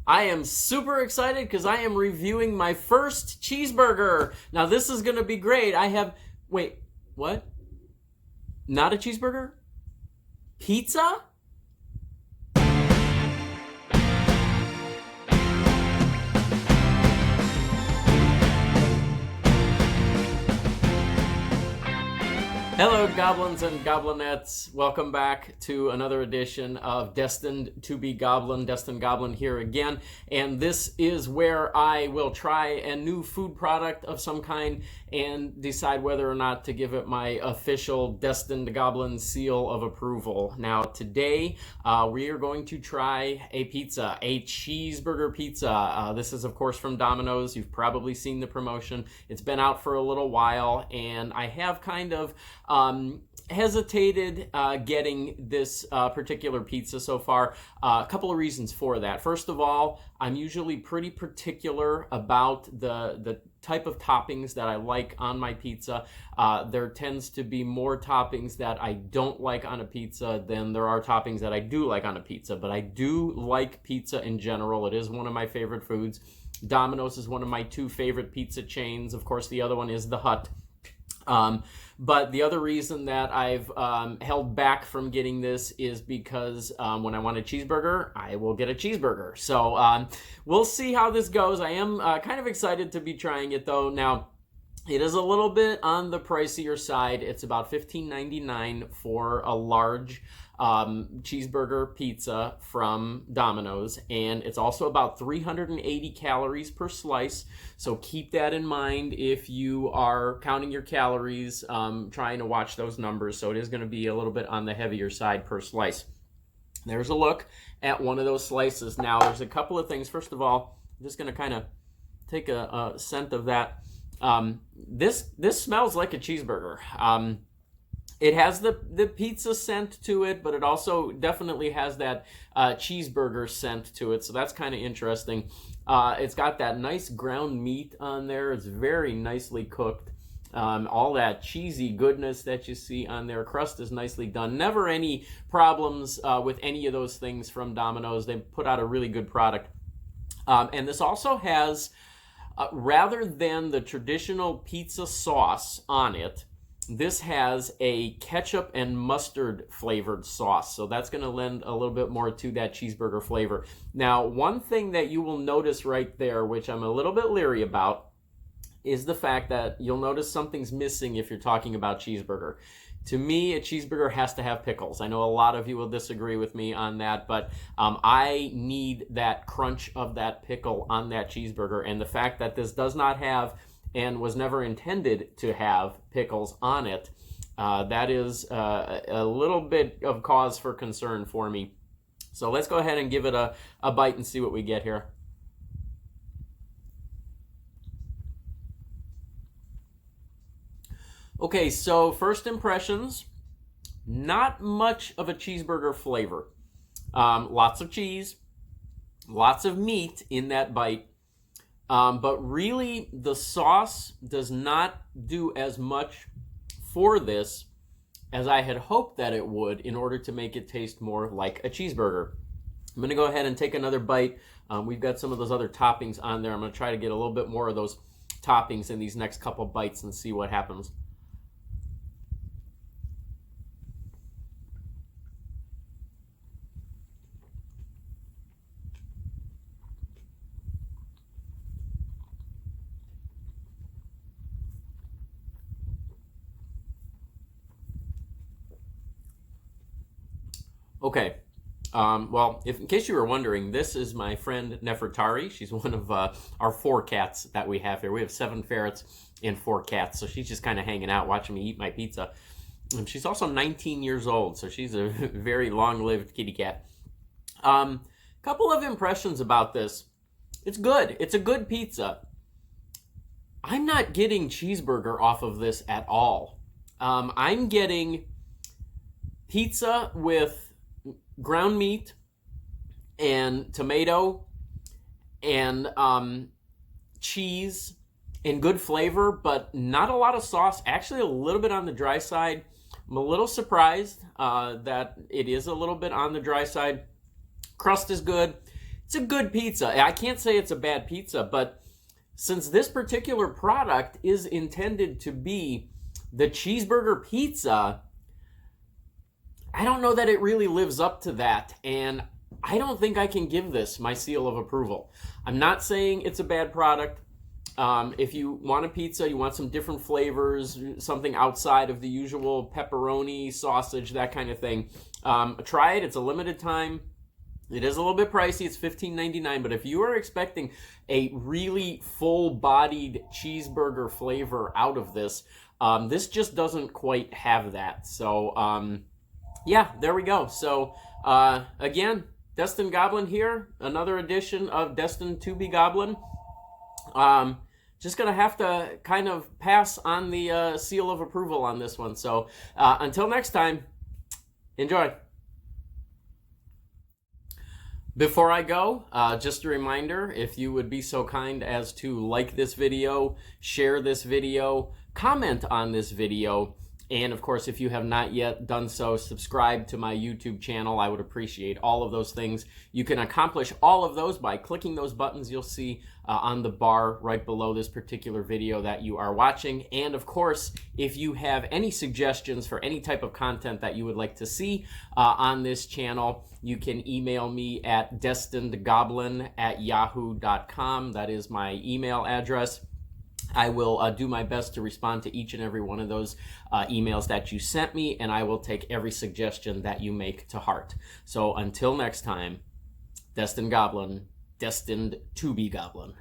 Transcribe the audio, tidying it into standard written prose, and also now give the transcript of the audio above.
I am super excited because I am reviewing my first cheeseburger. Now, this is going to be great. Wait, what? Not a cheeseburger? Pizza? Hello, goblins and goblinettes. Welcome back to another edition of Destined to be Goblin. Destined Goblin here again. And this is where I will try a new food product of some kind and decide whether or not to give it my official Destined Goblin seal of approval. Now, today we are going to try a pizza, a cheeseburger pizza. This is, of course, from Domino's. You've probably seen the promotion. It's been out for a little while, and I have kind of hesitated getting this particular pizza so far. A couple of reasons for that. First of all, I'm usually pretty particular about the type of toppings that I like on my pizza. There tends to be more toppings that I don't like on a pizza than there are toppings that I do like on a pizza. But I do like pizza in general. It is one of my favorite foods. Domino's is one of my two favorite pizza chains. Of course, the other one is the Hut. But the other reason that I've held back from getting this is because when I want a cheeseburger, I will get a cheeseburger. So we'll see how this goes. I am kind of excited to be trying it, though. Now, it is a little bit on the pricier side. It's about $15.99 for a large cheeseburger pizza from Domino's, and it's also about 380 calories per slice. So keep that in mind if you are counting your calories, trying to watch those numbers. So it is going to be a little bit on the heavier side per slice. There's a look at one of those slices. Now, there's a couple of things. First of all, I'm just going to kind of take a scent of that. This smells like a cheeseburger. It has the pizza scent to it, but it also definitely has that cheeseburger scent to it. So that's kind of interesting. It's got that nice ground meat on there. It's very nicely cooked. All that cheesy goodness that you see on there. Crust is nicely done. Never any problems with any of those things from Domino's. They put out a really good product. And this also has, rather than the traditional pizza sauce on it, this has a ketchup and mustard flavored sauce. So that's going to lend a little bit more to that cheeseburger flavor. Now, one thing that you will notice right there, which I'm a little bit leery about, is the fact that you'll notice something's missing if you're talking about cheeseburger. To me, a cheeseburger has to have pickles. I know a lot of you will disagree with me on that, but I need that crunch of that pickle on that cheeseburger. And the fact that this does not have and was never intended to have pickles on it, that is a little bit of cause for concern for me. So let's go ahead and give it a bite and see what we get here. Okay, so first impressions, not much of a cheeseburger flavor. Lots of cheese, lots of meat in that bite. But really, the sauce does not do as much for this as I had hoped that it would in order to make it taste more like a cheeseburger. I'm going to go ahead and take another bite. We've got some of those other toppings on there. I'm going to try to get a little bit more of those toppings in these next couple bites and see what happens. Okay, well, in case you were wondering, this is my friend Nefertari. She's one of our 4 cats that we have here. We have 7 ferrets and 4 cats, so she's just kind of hanging out watching me eat my pizza. And she's also 19 years old, so she's a very long-lived kitty cat. Couple of impressions about this. It's good. It's a good pizza. I'm not getting cheeseburger off of this at all. I'm getting pizza with ground meat and tomato and cheese and good flavor, but not a lot of sauce. Actually, a little bit on the dry side. I'm a little surprised that it is a little bit on the dry side. Crust is good. it's a good pizza. I can't say it's a bad pizza, but since this particular product is intended to be the cheeseburger pizza, I don't know that it really lives up to that, and I don't think I can give this my seal of approval. I'm not saying it's a bad product. If you want a pizza, you want some different flavors, something outside of the usual pepperoni, sausage, that kind of thing, try it. It's a limited time. It is a little bit pricey. It's $15.99, but if you are expecting a really full-bodied cheeseburger flavor out of this, this just doesn't quite have that. So, yeah, there we go. So, again, Destined Goblin here, another edition of Destined to be Goblin. Just going to have to kind of pass on the seal of approval on this one. So, until next time, enjoy. Before I go, just a reminder, if you would be so kind as to like this video, share this video, comment on this video, and of course, if you have not yet done so, subscribe to my YouTube channel. I would appreciate all of those things. You can accomplish all of those by clicking those buttons you'll see on the bar right below this particular video that you are watching. And of course, if you have any suggestions for any type of content that you would like to see on this channel, you can email me at destinedgoblin@yahoo.com. That is my email address. I will do my best to respond to each and every one of those emails that you sent me, and I will take every suggestion that you make to heart. So until next time, Destined Goblin, destined to be Goblin.